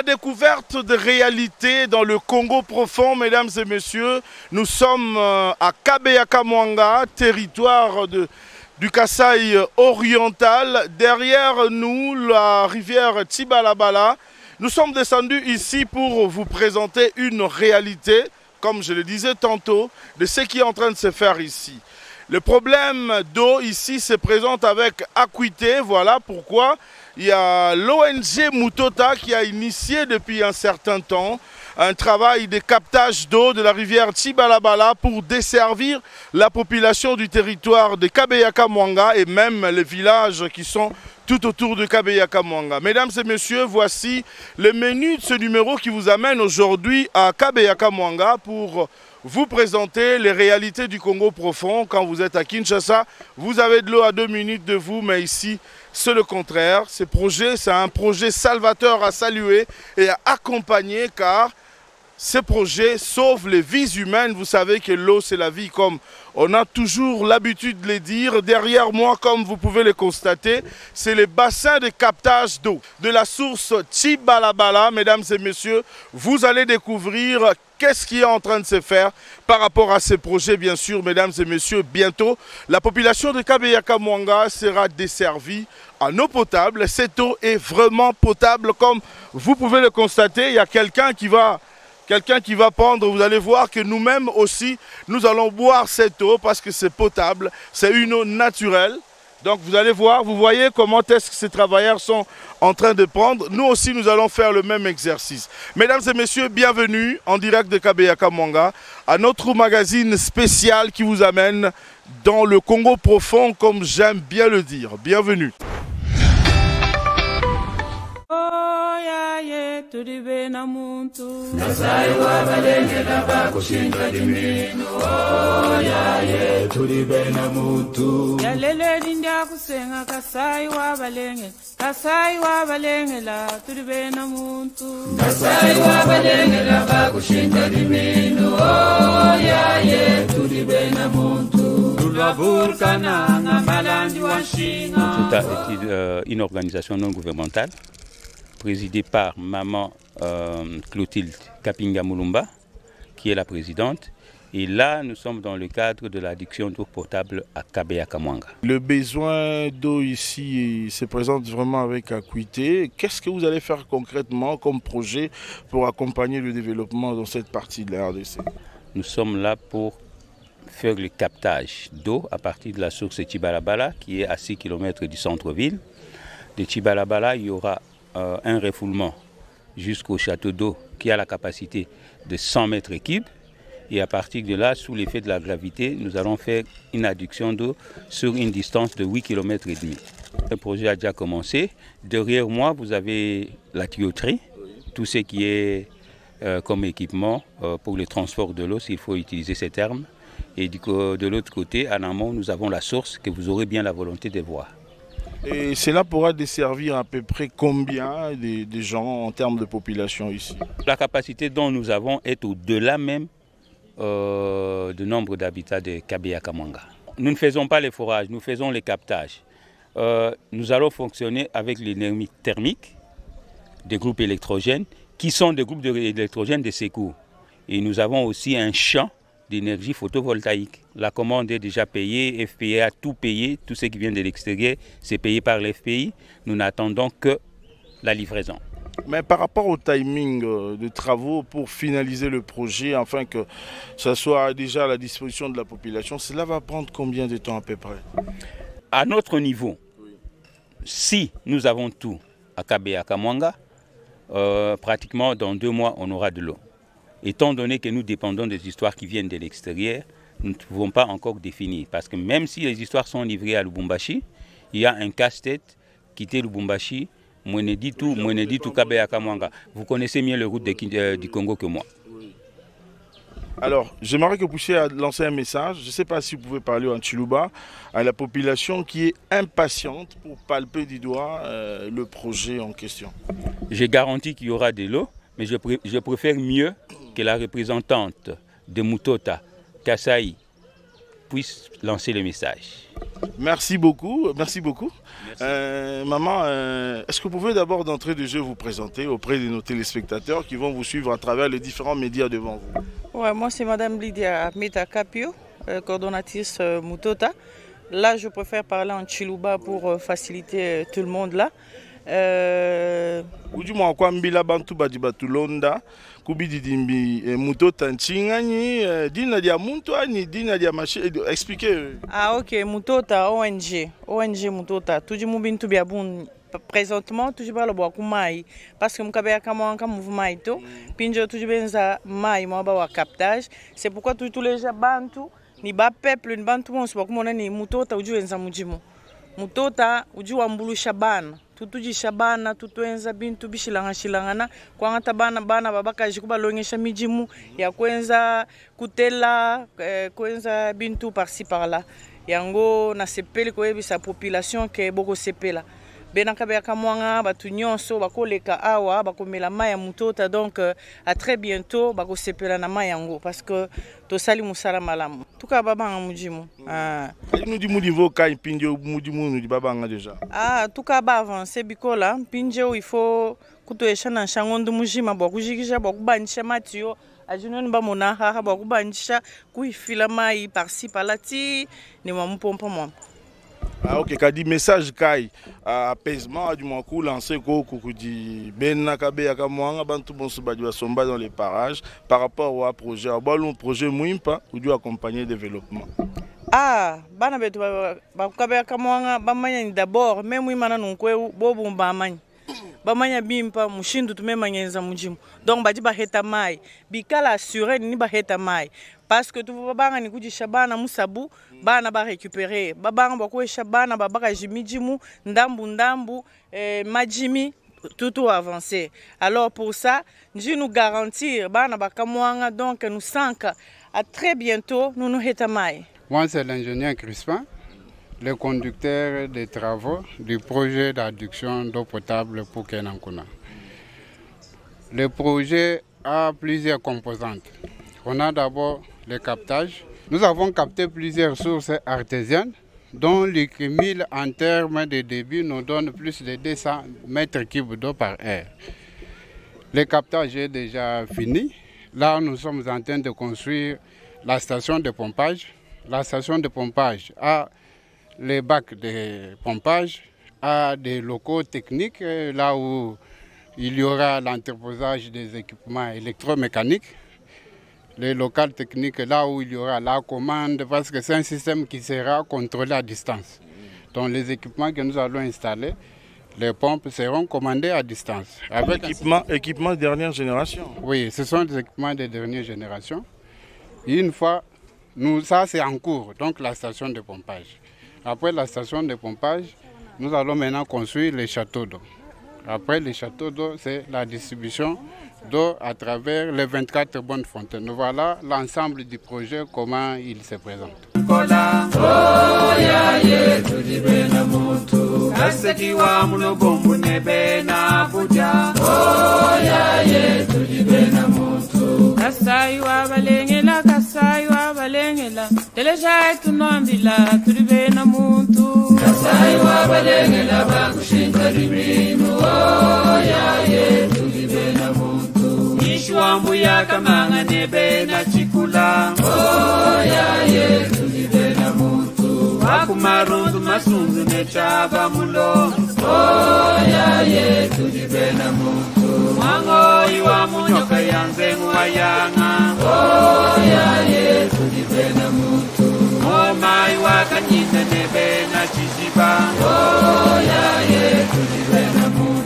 découverte de réalités dans le Congo profond, mesdames et messieurs. Nous sommes à Kabeyaka-Mwanga, territoire du Kasaï oriental. Derrière nous, la rivière Tibalabala. Nous sommes descendus ici pour vous présenter une réalité, comme je le disais tantôt, de ce qui est en train de se faire ici. Le problème d'eau ici se présente avec acuité, voilà pourquoi il y a l'ONG Mutota qui a initié depuis un certain temps un travail de captage d'eau de la rivière Tibalabala pour desservir la population du territoire de Kabeyaka-Mwanga et même les villages qui sont tout autour de Kabeyaka-Mwanga. Mesdames et messieurs, voici le menu de ce numéro qui vous amène aujourd'hui à Kabeyaka-Mwanga pour vous présenter les réalités du Congo profond. Quand vous êtes à Kinshasa, vous avez de l'eau à 2 minutes de vous, mais ici, c'est le contraire. Ce projet, c'est un projet salvateur à saluer et à accompagner, car ce projet sauve les vies humaines. Vous savez que l'eau, c'est la vie, comme on a toujours l'habitude de le dire. Derrière moi, comme vous pouvez le constater, c'est les bassins de captage d'eau de la source Tibalabala. Mesdames et messieurs, vous allez découvrir qu'est-ce qui est en train de se faire par rapport à ces projets, bien sûr, mesdames et messieurs. Bientôt, la population de Kabeyaka-Mwanga sera desservie en eau potable. Cette eau est vraiment potable, comme vous pouvez le constater. Il y a quelqu'un qui va prendre, vous allez voir que nous-mêmes aussi, nous allons boire cette eau parce que c'est potable, c'est une eau naturelle. Donc vous allez voir, vous voyez comment est-ce que ces travailleurs sont en train de prendre. Nous aussi, nous allons faire le même exercice. Mesdames et messieurs, bienvenue en direct de Kabeyaka-Mwanga à notre magazine spécial qui vous amène dans le Congo profond, comme j'aime bien le dire. Bienvenue. Tulibena muntu Kasai wa balenge laba kushinda dimino yaye tulibena muntu Yalele linda kusenga Kasai wa balenge la tulibena muntu Kasai wa balenge laba kushinda dimino yaye tulibena muntu Tulaburkana ngamalandi wanshinga. C'est une organisation non gouvernementale présidée par maman Clotilde Kapinga Mulumba, qui est la présidente. Et là, nous sommes dans le cadre de l'adduction d'eau potable à Kabeyaka-Mwanga. Le besoin d'eau ici se présente vraiment avec acuité. Qu'est-ce que vous allez faire concrètement comme projet pour accompagner le développement dans cette partie de la RDC? Nous sommes là pour faire le captage d'eau à partir de la source Tibalabala, qui est à 6 km du centre-ville. De Tibalabala, il y aura un refoulement jusqu'au château d'eau qui a la capacité de 100 mètres cubes. Et à partir de là, sous l'effet de la gravité, nous allons faire une adduction d'eau sur une distance de 8 km et demi. Le projet a déjà commencé. Derrière moi, vous avez la tuyauterie, tout ce qui est comme équipement pour le transport de l'eau, s'il faut utiliser ces termes. Et de l'autre côté, en amont, nous avons la source que vous aurez bien la volonté de voir. Et cela pourra desservir à peu près combien de gens en termes de population ici? La capacité dont nous avons est au-delà même du nombre d'habitants de Kabeyaka-Mwanga. Nous ne faisons pas les forages, nous faisons les captages. Nous allons fonctionner avec l'énergie thermique des groupes électrogènes qui sont des groupes électrogènes de secours. Et nous avons aussi un champ d'énergie photovoltaïque. La commande est déjà payée, FPI a tout payé, tout ce qui vient de l'extérieur, c'est payé par l'FPI. Nous n'attendons que la livraison. Mais par rapport au timing de travaux pour finaliser le projet, afin que ça soit déjà à la disposition de la population, cela va prendre combien de temps à peu près? À notre niveau, si nous avons tout à Kabeyaka-Mwanga, pratiquement dans 2 mois, on aura de l'eau. Étant donné que nous dépendons des histoires qui viennent de l'extérieur, nous ne pouvons pas encore définir. Parce que même si les histoires sont livrées à Lubumbashi, il y a un casse-tête quitter Lubumbashi, Mweneditu, Kabeyaka-Mwanga. Vous connaissez mieux les routes du Congo que moi. Alors, j'aimerais que vous puissiez lancer un message, je ne sais pas si vous pouvez parler en Chiluba, à la population qui est impatiente pour palper du doigt le projet en question. J'ai garanti qu'il y aura de l'eau, mais je préfère mieux que la représentante de Mutota, Kasai, puisse lancer le message. Merci beaucoup, merci beaucoup. Merci. Maman, est-ce que vous pouvez d'abord d'entrée de jeu vous présenter auprès de nos téléspectateurs qui vont vous suivre à travers les différents médias devant vous? Ouais, moi c'est Madame Lydia Meta Capio, coordonnatrice Mutota. Là, je préfère parler en Chiluba pour faciliter tout le monde là. Ujuma kwa mbila bantu badi batulonda kubidi dimbi Mutota nchingani dina dia muntu ani dina dia machi expliquez. Ah ok, Mutota ONG Mutota. Tuji mubintu bia bun présentement tuji bala bwa kumai parce que mukabea kama wanka mouvement ito pinjo tuji benza mai mwaba wa captage. C'est pourquoi tous les bantu ni ba peuple ni bantu bonso bakumona ni Mutota uji wenza mujimo. Mutota uji wambulusha bana. Tutuji shabana tutuenza bintu bishilangana kwa ngata bana babaka jikubalongesha mijimu ya kwenza kutela kwenza bintu par-ci par-là yango na sepeli koyebisa population ke boko sepela benaka beka mwanga batu nyonso bakoleka awa bakomela mai ya Mutota donc à très bientôt bako sepela na mai yango parce que tosali musala malamu tuka babanga mujimu nous dit niveau kai pinjo mujimu nous dit babanga déjà tuka ba avancer bikola pinjo il faut kutoesha na shangondo mujima bwa kujikisha bwa kubanisha matio ajunoni ba mona ha bwa kubanisha kuifila mai par-ci par-là ti ni mampompa mwa. Ok, kadi message kai apaisement du mankou lancé koko di benna kabe ya kamwanga bantu bonso badi basomba dans les parages par rapport au projet bon projet muimpa ou du accompagner développement. Bana betu ba kabe ya kamwanga bamanya ni d'abord même muimana nunkwe bobu mbamanya bamanya bimpa mushindu tumemanyenza mujimu donc badi ba heta mai bikala assurer ni ba heta mai parce que tu vas banga ni kujisha bana musabu bana ba récupérer babanga bakwesha bana babaka jimijimu ndambu majimi tout avancer. Alors pour ça nous garantir bana bakamwanga donc nous sanka à très bientôt nous heta mai. Moi c'est l'ingénieur Crispin, le conducteur des travaux du projet d'adduction d'eau potable pour Kenankuna. Le projet a plusieurs composantes. On a d'abord le captage. Nous avons capté plusieurs sources artésiennes dont le cumul en termes de débit nous donne plus de 200 mètres cubes d'eau par heure. Le captage est déjà fini. Là, nous sommes en train de construire la station de pompage. La station de pompage a les bacs de pompage, a des locaux techniques, là où il y aura l'entreposage des équipements électromécaniques. Les locales techniques, là où il y aura la commande, parce que c'est un système qui sera contrôlé à distance. Donc les équipements que nous allons installer, les pompes seront commandées à distance. Avec équipements de dernière génération? Oui, ce sont des équipements de dernière génération. Et une fois, ça c'est en cours, donc la station de pompage. Après la station de pompage, nous allons maintenant construire les châteaux d'eau. Après les châteaux d'eau, c'est la distribution d'eau à travers les 24 bonnes fontaines. Voilà l'ensemble du projet, comment il se présente. Wambu ya kamanga nebe na chikula tulibe na mutu wakumarundu masunzu nechaba mulo tulibe na mutu mwango iwa munyoka yanze mwayanga tulibe na mutu moma iwa kanyita nebe na chijiba tulibe na mutu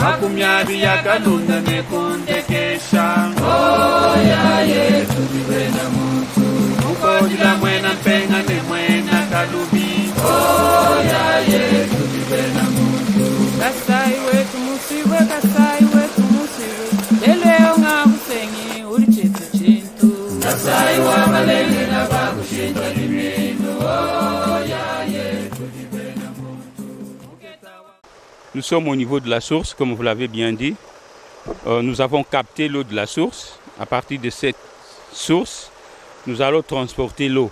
wakumyabi ya kalunda nekundekesha tulibe na mutu ukodila mwena mpenga ne mwena kalubi tulibe na mutu kasai wetu musiwe leleo ngakusengi uli chetu chintu kasai wa malenge na bakushinda limino tulibe na mutu. Nous sommes au niveau de la source, comme vous l'avez bien dit. Nous avons capté l'eau de la source. À partir de cette source, nous allons transporter l'eau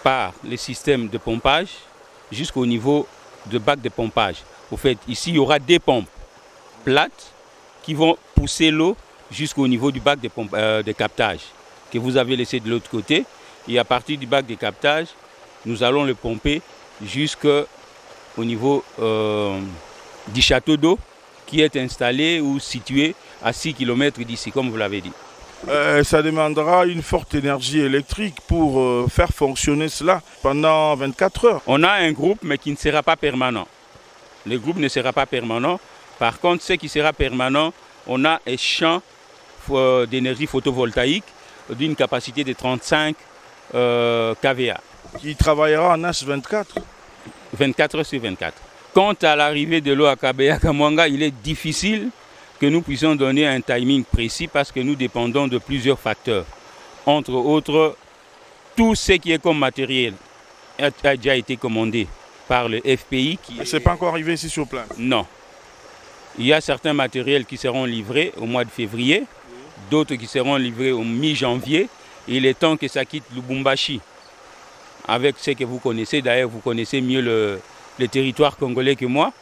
par les systèmes de pompage jusqu'au niveau de bac de pompage. Au fait, ici, il y aura des pompes plates qui vont pousser l'eau jusqu'au niveau du bac de captage que vous avez laissé de l'autre côté. Et à partir du bac de captage, nous allons le pomper jusqu'au niveau du château d'eau qui est installé ou situé à 6 km d'ici, comme vous l'avez dit. Ça demandera une forte énergie électrique pour faire fonctionner cela pendant 24 heures. On a un groupe, mais qui ne sera pas permanent. Le groupe ne sera pas permanent. Par contre, ce qui sera permanent, on a un champ d'énergie photovoltaïque d'une capacité de 35 kVA. Qui travaillera en H24 24 heures sur 24. Quant à l'arrivée de l'eau à Kabeya-Kamwanga, il est difficile que nous puissions donner un timing précis parce que nous dépendons de plusieurs facteurs. Entre autres, tout ce qui est comme matériel a déjà été commandé par le FPI. Ce n'est pas encore arrivé ici sur place? Non. Il y a certains matériels qui seront livrés au mois de février, d'autres qui seront livrés au mi-janvier. Il est temps que ça quitte Lubumbashi. Avec ce que vous connaissez, d'ailleurs vous connaissez mieux le territoire congolais que moi.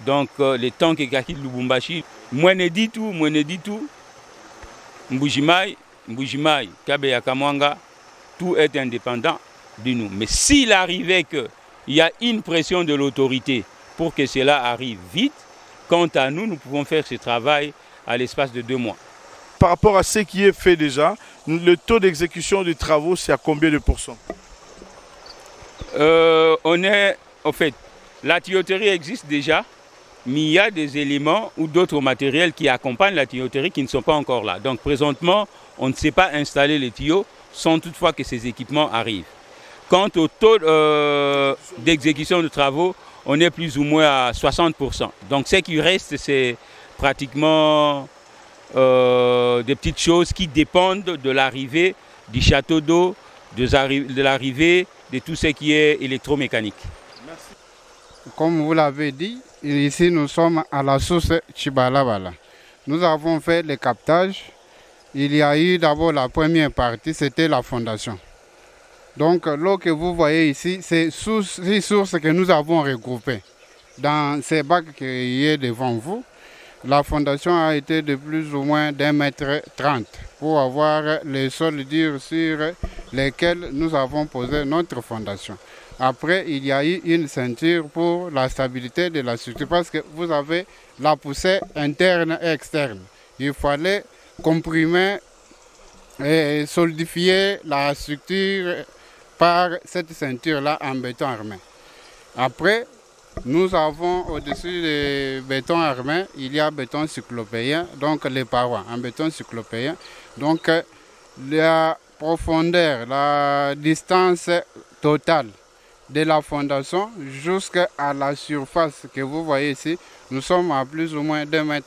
Donc le temps que ça quitte Lubumbashi, moi ne dis tout, Mbujimai, Kabeya-Kamwanga, tout est indépendant de nous. Mais s'il arrivait qu'il y a une pression de l'autorité pour que cela arrive vite, quant à nous, nous pouvons faire ce travail à l'espace de 2 mois. Par rapport à ce qui est fait déjà, le taux d'exécution des travaux, c'est à combien de pourcents? En fait, la tuyauterie existe déjà, mais il y a des éléments ou d'autres matériels qui accompagnent la tuyauterie qui ne sont pas encore là. Donc présentement, on ne sait pas installer les tuyaux sans toutefois que ces équipements arrivent. Quant au taux d'exécution de travaux, on est plus ou moins à 60%. Donc ce qui reste, c'est pratiquement des petites choses qui dépendent de l'arrivée du château d'eau, de l'arrivée de tout ce qui est électromécanique. Merci. Comme vous l'avez dit, ici nous sommes à la source Chibalabala. Nous avons fait le captage. Il y a eu d'abord la première partie, c'était la fondation. Donc l'eau que vous voyez ici, c'est 6 sources que nous avons regroupées dans ces bacs qui est devant vous. La fondation a été de plus ou moins d'1,30 m pour avoir les sols durs sur lesquels nous avons posé notre fondation. Après, il y a eu une ceinture pour la stabilité de la structure parce que vous avez la poussée interne et externe. Il fallait comprimer et solidifier la structure par cette ceinture-là en béton armé. Après, nous avons au-dessus du béton armé, il y a béton cyclopéen, donc les parois en béton cyclopéen. Donc la profondeur, la distance totale de la fondation jusqu'à la surface que vous voyez ici, nous sommes à plus ou moins 2,80 m.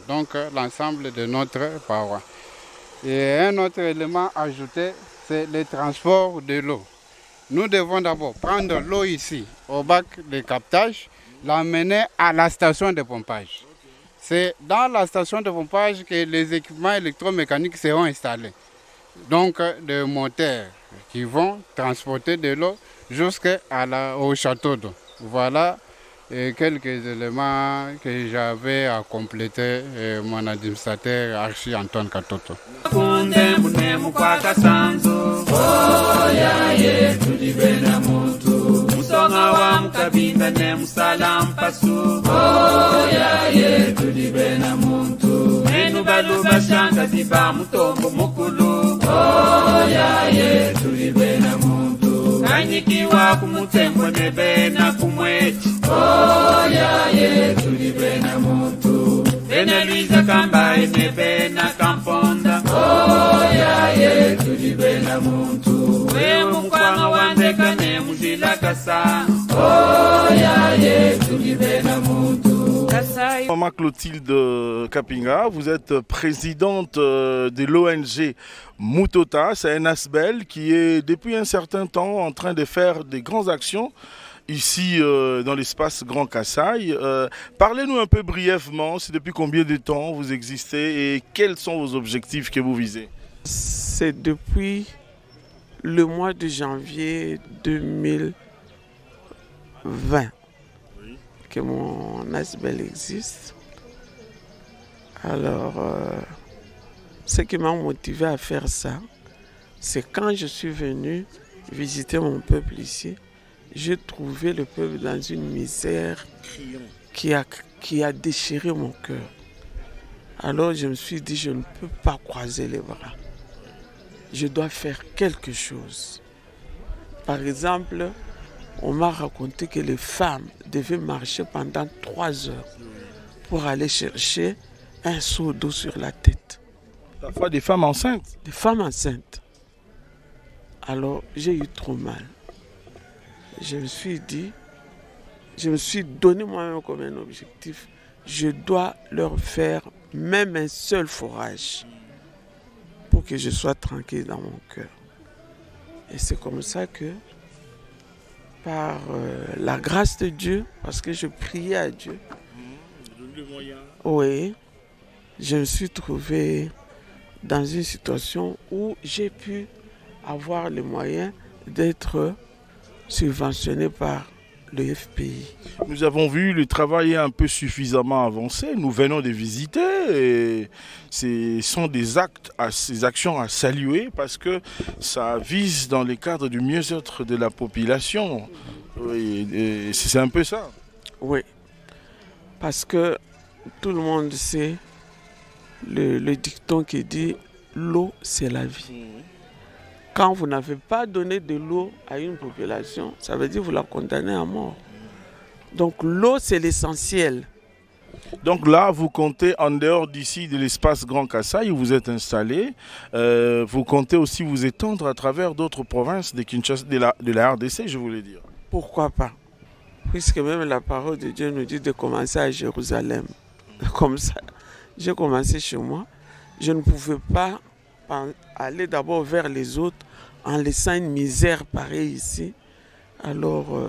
Donc l'ensemble de notre paroi. Et un autre élément ajouté, c'est le transport de l'eau. Nous devons d'abord prendre l'eau ici, au bac de captage, l'amener à la station de pompage. C'est dans la station de pompage que les équipements électromécaniques seront installés. Donc des moteurs qui vont transporter de l'eau jusqu'au château d'eau. Voilà quelques éléments que j'avais à compléter mon administrateur Archie Antoine Katoto. Kanyikiwa kumutembo nebe na kumweti Oya ye tulibe na muntu Ene Luisa kamba nebe na kamponda Oya ye tulibe na muntu Wewe mkwanga wandeka ne mujila kasa Oya ye tulibe na muntu. Maman Clotilde Kapinga, vous êtes présidente de l'ONG Mutota. C'est un ASBEL qui est depuis un certain temps en train de faire des grandes actions ici dans l'espace Grand Kasaï. Parlez-nous un peu brièvement, c'est depuis combien de temps vous existez et quels sont vos objectifs que vous visez? C'est depuis le mois de janvier 2020 que mon ASBEL existe. Alors, ce qui m'a motivé à faire ça, c'est quand je suis venu visiter mon peuple ici, j'ai trouvé le peuple dans une misère qui a déchiré mon cœur. Alors je me suis dit, je ne peux pas croiser les bras. Je dois faire quelque chose. Par exemple, on m'a raconté que les femmes devaient marcher pendant 3 heures pour aller chercher un seau d'eau sur la tête. Parfois des femmes enceintes. Des femmes enceintes. Alors j'ai eu trop mal. Je me suis dit, je me suis donné moi-même comme un objectif, je dois leur faire même un seul forage pour que je sois tranquille dans mon cœur. Et c'est comme ça que, par la grâce de Dieu, parce que je priais à Dieu, oui, je me suis trouvé dans une situation où j'ai pu avoir les moyens d'être subventionné par le FPI. Nous avons vu le travail est un peu suffisamment avancé. Nous venons de visiter et ce sont des actions à saluer parce que ça vise dans le cadre du mieux-être de la population. Oui, c'est un peu ça. Oui, parce que tout le monde sait le dicton qui dit l'eau c'est la vie. Quand vous n'avez pas donné de l'eau à une population, ça veut dire que vous la condamnez à mort. Donc l'eau, c'est l'essentiel. Donc là, vous comptez en dehors d'ici de l'espace Grand Kasaï où vous êtes installé, vous comptez aussi vous étendre à travers d'autres provinces de Kinshasa, de la RDC, je voulais dire. Pourquoi pas? Puisque même la parole de Dieu nous dit de commencer à Jérusalem. Comme ça, j'ai commencé chez moi. Je ne pouvais pas aller d'abord vers les autres en laissant une misère pareille ici. Alors...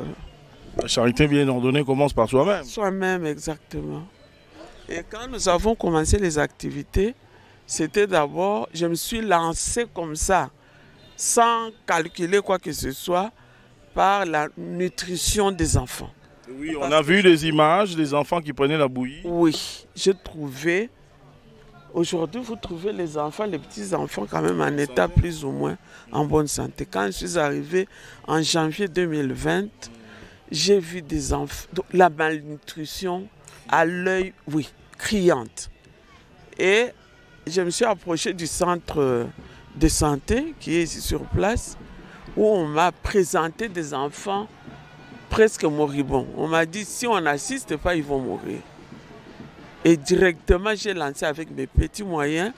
la charité bien ordonnée commence par soi-même. Soi-même, exactement. Et quand nous avons commencé les activités, c'était d'abord, je me suis lancé comme ça, sans calculer quoi que ce soit, par la nutrition des enfants. Oui, on a vu des images des enfants qui prenaient la bouillie. Oui, j'ai trouvé... Aujourd'hui, vous trouvez les enfants, les petits-enfants quand même en état plus ou moins en bonne santé. Quand je suis arrivé en janvier 2020, j'ai vu des enfants, la malnutrition à l'œil, oui, criante. Et je me suis approché du centre de santé qui est ici sur place, où on m'a présenté des enfants presque moribonds. On m'a dit, si on n'assiste pas, ils vont mourir. Et directement, j'ai lancé avec mes petits moyens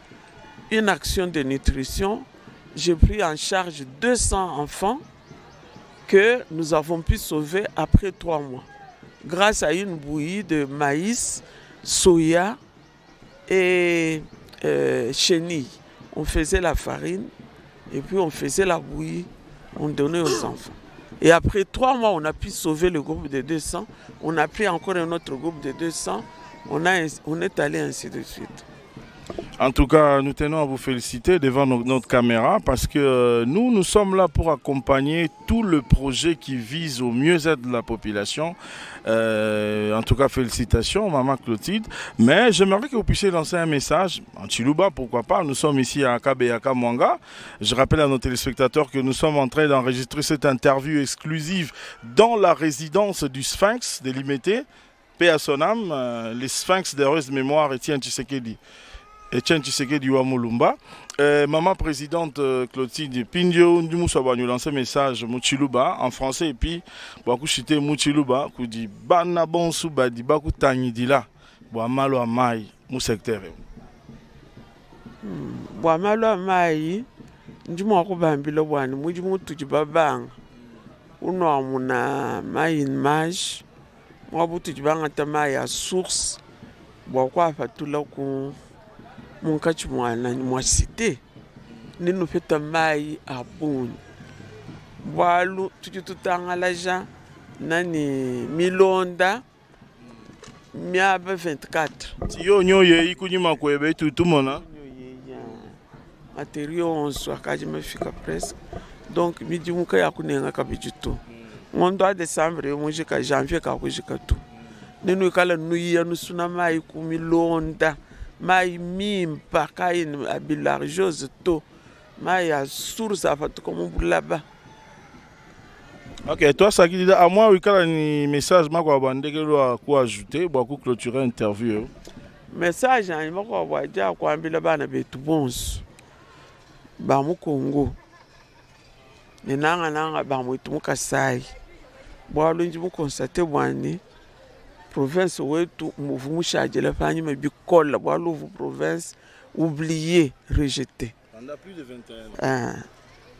une action de nutrition. J'ai pris en charge 200 enfants que nous avons pu sauver après 3 mois. Grâce à une bouillie de maïs, soya et chenille. On faisait la farine et puis on faisait la bouillie, on donnait aux enfants. Et après 3 mois, on a pu sauver le groupe de 200. On a pris encore un autre groupe de 200. On est allé ainsi de suite. En tout cas, nous tenons à vous féliciter devant notre caméra parce que nous sommes là pour accompagner tout le projet qui vise au mieux-être de la population. En tout cas, félicitations, Maman Clotilde. Mais j'aimerais que vous puissiez lancer un message en Chiluba, pourquoi pas. Nous sommes ici à Kabeyaka Mwanga. Je rappelle à nos téléspectateurs que nous sommes en train d'enregistrer cette interview exclusive dans la résidence du Sphinx de Limité. Paix à son âme, les Sphinx d'heureuse mémoire, Etienne Tshisekedi. Etienne Tshisekedi wa Mulumba. Maman présidente Clotilde Pindio, nous avons lancé un message Muchiluba en français et puis beaucoup chité Muchiluba qui dit Bana bon souba di baku tani di la Boamalo amai mu secteur. Boamalo amai ndimo ko bambilo bwana mujimu tujibabanga. Uno amuna mai maj. Moi, je suis à source. Pourquoi fatula ku mon kachi moi cité. Nous faisons mai à bon. Walu tout à l'agent nani milonda miaba 24. Yo nyoye ikunyima kwebe tout mona. Matériaux on soit quand je me fika presque Donc midi muka ya kunenga kabijuto. Ngondo a décembre yo mujika janvier ka kujika tu. Nenu kala nuya nusuna mai kumilonda. Mai mimpa kain abilarjose to. Mai ya source afatu comme bulaba. Ok, toi ça qui dit à moi oui kala ni message mako bandeke lo ko ajouter beaucoup clôturer interview. Message ani mako waja ko ambila bana betu bons. Ba mu Congo. Nanga ba mu tu Kasai. Bo lunji mu constate bwani province wetu mu shajela fanyi me bikola bo luvu province oublié rejeté. Pendant plus de 21 ans.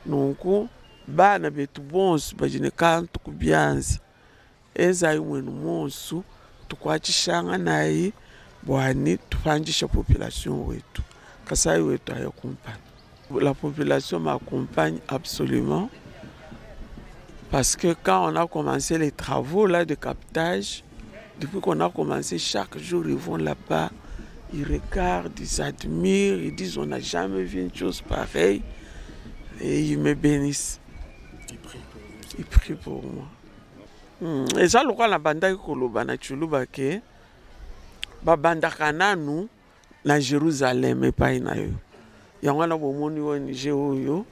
Donc bana betu bons bajine kantu kubyanza. Eza imwenu monsu tukwachishanga nayi bwani tufanjisha population wetu. Kasai wetu ayakumpana. La population m'accompagne absolument parce que quand on a commencé les travaux là de captage, depuis qu'on a commencé, chaque jour ils vont là-bas, ils regardent, ils admirent, ils disent on n'a jamais vu une chose pareille et ils me bénissent. Ils prient pour moi. Et ça, le quoi la banda koloba na chuluba ke ba banda kananu na Jérusalem et pas inayo. Yangwana bomoni ONG oyo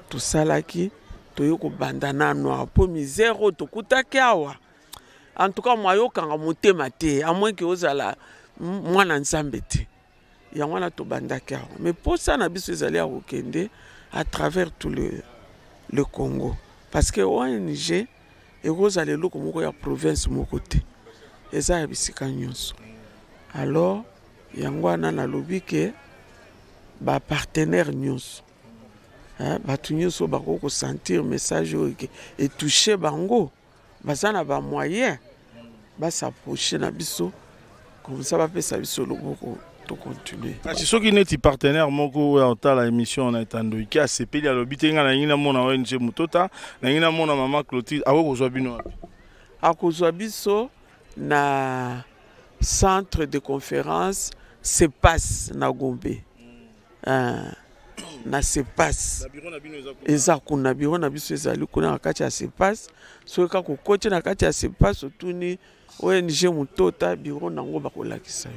tosalaki toyoko banda nano apo misère tokutaki awa. En tout cas moi yokanga motema te à moins que ozala mwana nzambe te. Yangwana to bandaki awa. Mais pour ça na biso ezali a okende à travers tout le Congo parce que ONG ekozala loko moko ya province moko te. Eza ya bisika nyonso. Alors yangwana na lobi ke ba partenaire nyonso batu nyonso bako sentir message et toucher bango bazana ba moyen ba s'approcher na biso comme ça va pesa biso loboko to continuer. Si soki neti partenaire moko ya otala émission na etando ki asepeli alobi te nga na ngina mona ONG Mutota na ngina mona mama Clotilde ako kozwa bino wapi? Akozwa biso na centre de conférence CEPAS na Gombe. Na CEPAS eza kuna biro na biso ezali kuna kati ya CEPAS so ka ko koche na kati ya CEPAS otuni ONG Mutota biro nango bakolakisa yo.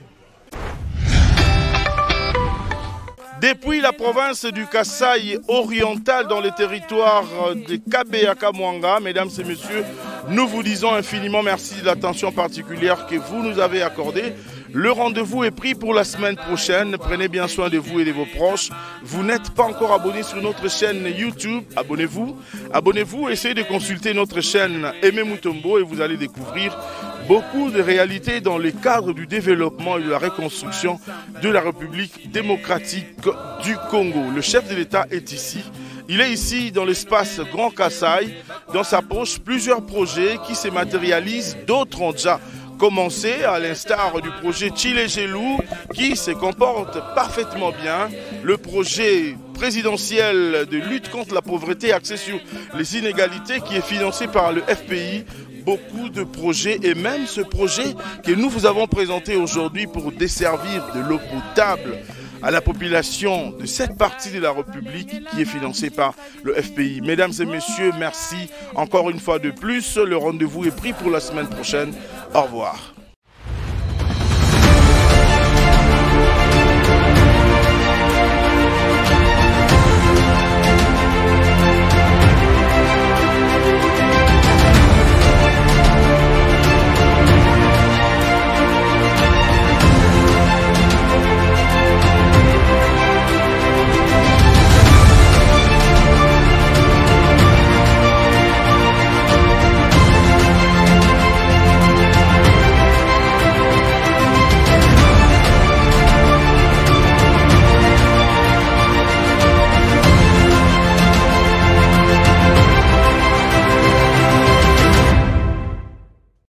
Depuis la province du Kasaï oriental dans le territoire de Kabeyaka-Mwanga, mesdames et messieurs, nous vous disons infiniment merci de l'attention particulière que vous nous avez accordée. Le rendez-vous est pris pour la semaine prochaine. Prenez bien soin de vous et de vos proches. Vous n'êtes pas encore abonné sur notre chaîne YouTube. Abonnez-vous. Abonnez-vous. Essayez de consulter notre chaîne Aimé Mutombo et vous allez découvrir beaucoup de réalités dans le cadre du développement et de la reconstruction de la République démocratique du Congo. Le chef de l'État est ici. Il est ici dans l'espace Grand Kasaï. Dans sa poche, plusieurs projets qui se matérialisent. D'autres ont déjà commencé, à l'instar du projet Chile-Gelou qui se comporte parfaitement bien. Le projet présidentiel de lutte contre la pauvreté axé sur les inégalités qui est financé par le FPI. Beaucoup de projets et même ce projet que nous vous avons présenté aujourd'hui pour desservir de l'eau potable à la population de cette partie de la République qui est financée par le FPI. Mesdames et messieurs, merci encore une fois de plus. Le rendez-vous est pris pour la semaine prochaine. Au revoir.